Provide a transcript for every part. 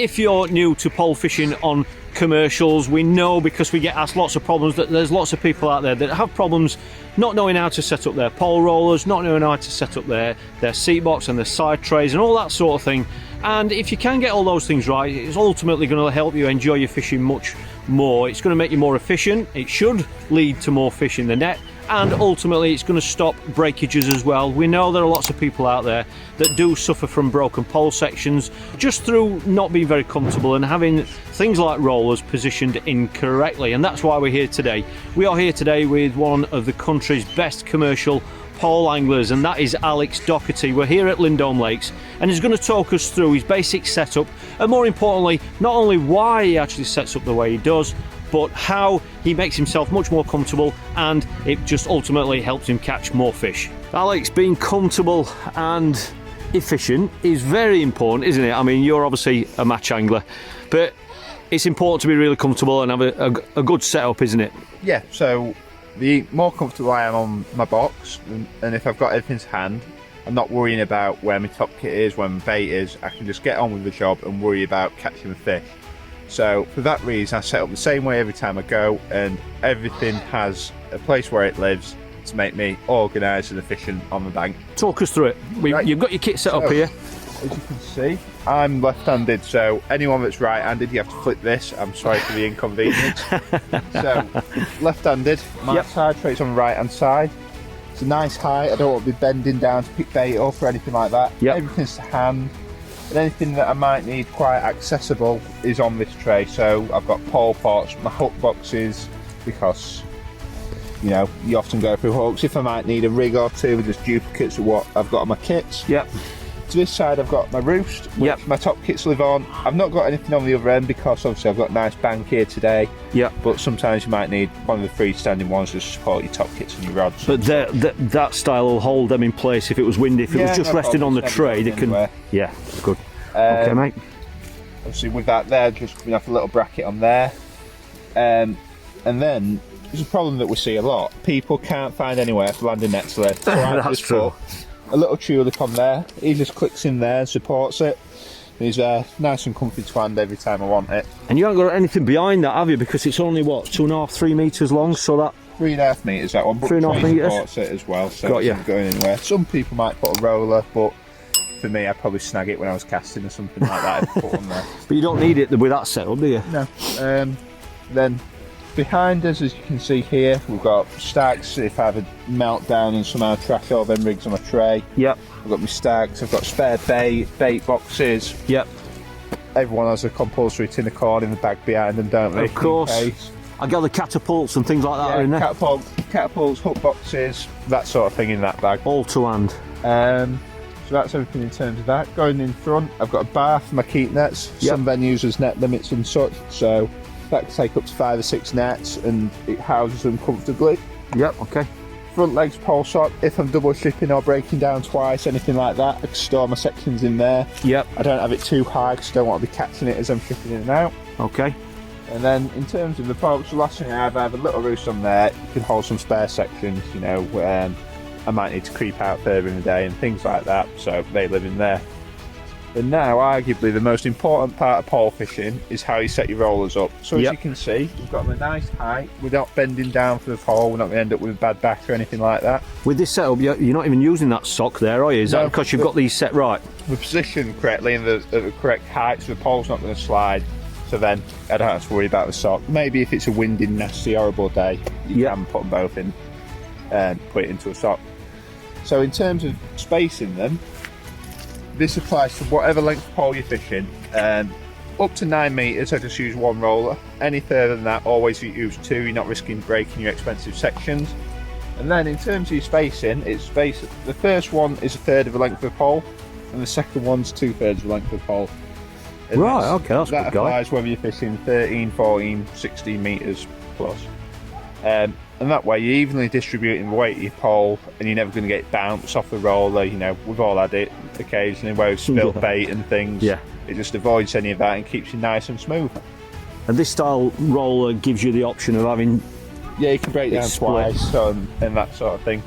if you're new to pole fishing on commercials, we know, because we get asked lots of problems, that there's lots of people out there that have problems not knowing how to set up their pole rollers, not knowing how to set up their seat box and their side trays and all that sort of thing. And if you can get all those things right, it's ultimately going to help you enjoy your fishing much more. It's going to make you more efficient. It should lead to more fish in the net, and ultimately it's going to stop breakages as well. We know there are lots of people out there that do suffer from broken pole sections just through not being very comfortable and having things like rollers positioned incorrectly, and that's why we're here today. We are here today with one of the country's best commercial pole anglers, and that is Alex Dockerty. We're here at Lindholme Lakes, and he's going to talk us through his basic setup, and more importantly, not only why he actually sets up the way he does, but how he makes himself much more comfortable, and it just ultimately helps him catch more fish. Alex, being comfortable and efficient is very important, isn't it? I mean, you're obviously a match angler, but it's important to be really comfortable and have a good setup, isn't it? Yeah, so the more comfortable I am on my box, and if I've got everything to hand, I'm not worrying about where my top kit is, where my bait is. I can just get on with the job and worry about catching the fish. So for that reason, I set up the same way every time I go, and everything has a place where it lives to make me organised and efficient on the bank. Talk us through it. Right. You've got your kit set up here. As you can see, I'm left-handed, so anyone that's right-handed, you have to flip this. I'm sorry for the inconvenience. So, left-handed, my side trade's on the right-hand side. It's a nice height, I don't want to be bending down to pick bait up or anything like that. Yep. Everything's to hand, and anything that I might need quite accessible is on this tray. So I've got pole pots, my hook boxes, because you know, you often go through hooks. If I might need a rig or two with just duplicates of what I've got on my kits. Yep. To this side I've got my roost, which my top kits live on. I've not got anything on the other end because obviously I've got a nice bank here today. Yeah. But sometimes you might need one of the freestanding ones to support your top kits and your rods. But that style will hold them in place if it was windy. If it was just resting on the tray, they can. Yeah, good. Okay, mate. Obviously with that there, just coming off a little bracket on there. And then there's a problem that we see a lot. People can't find anywhere for landing nets to live. So that's true. A little tulip on there, he just clicks in there and supports it. He's nice and comfy to hand every time I want it. And you haven't got anything behind that, have you? Because it's only what, 2.5, 3 metres long, so that 3.5 metres that one, but 3.5 metres supports it as well, so it's not going anywhere. Some people might put a roller, but for me I'd probably snag it when I was casting or something like that. I'd put on there. But you don't need it with that setup, do you? No. Then behind us, as you can see here, we've got stacks. If I have a meltdown and somehow trash all them rigs on a tray. Yep. I've got my stacks, I've got spare bait boxes. Yep. Everyone has a compulsory tin of corn in the bag behind them, don't they? Of course. I gather catapults and things like that are in there. Catapults, hook boxes, that sort of thing in that bag. All to hand. So that's everything in terms of that. Going in front, I've got a bar for my keep nets. Some venues there's net limits and such, so that can take up to 5 or 6 nets and it houses them comfortably. Yep, okay. Front legs pole sock, if I'm double shipping or breaking down twice, anything like that, I can store my sections in there. Yep. I don't have it too high because I don't want to be catching it as I'm shipping in and out. Okay. And then in terms of the poles, the last thing I have a little roost on there. You can hold some spare sections, you know, I might need to creep out further in the day and things like that, so they live in there. But now, arguably, the most important part of pole fishing is how you set your rollers up. So as you can see, we've got them a nice height. We're not bending down for the pole. We're not going to end up with a bad back or anything like that. With this setup, you're not even using that sock there, are you? Is that because you've got these set right? We're positioned correctly in the correct height, so the pole's not going to slide. So then I don't have to worry about the sock. Maybe if it's a windy, nasty, horrible day, you can put them both in and put it into a sock. So in terms of spacing them, this applies to whatever length of pole you're fishing. Up to 9 metres, I just use one roller. Any further than that, always use 2. You're not risking breaking your expensive sections. And then in terms of your spacing, it's the first one is 1/3 of the length of the pole, and the second one's 2/3 of the length of the pole. And right, okay, that's good. That applies whether you're fishing 13, 14, 16 metres plus. And that way you're evenly distributing the weight of your pole, and you're never going to get bounce off the roller. You know, we've all had it occasionally where we've spilled bait and things. Yeah. It just avoids any of that and keeps you nice and smooth. And this style roller gives you the option of having... Yeah, you can break down twice and that sort of thing.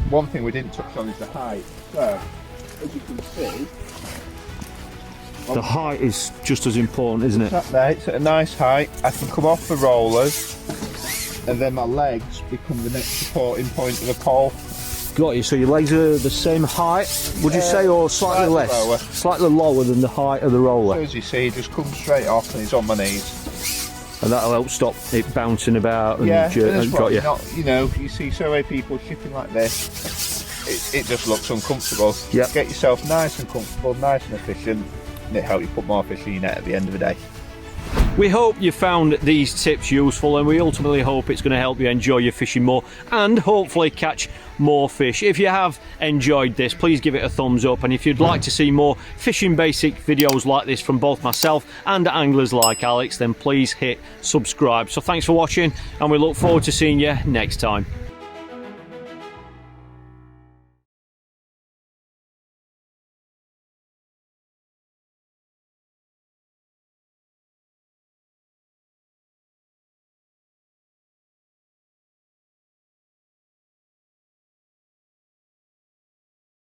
One thing we didn't touch on is the height. So, as you can see, The height is just as important, isn't it? That there, it's at a nice height. I can come off the rollers, and then my legs become the next supporting point of the pole. Got you. So your legs are the same height, would you say, or slightly less? Lower. Slightly lower than the height of the roller. So as you see, he just comes straight off and he's on my knees. And that'll help stop it bouncing about and Yeah, got you. Not, you know, you see so many people shipping like this, it just looks uncomfortable. Yep. Get yourself nice and comfortable, nice and efficient, and it helps you put more fish in your net at the end of the day. We hope you found these tips useful, and we ultimately hope it's going to help you enjoy your fishing more and hopefully catch more fish. If you have enjoyed this, please give it a thumbs up, and if you'd like to see more fishing basic videos like this from both myself and anglers like Alex, then please hit subscribe. So thanks for watching, and we look forward to seeing you next time.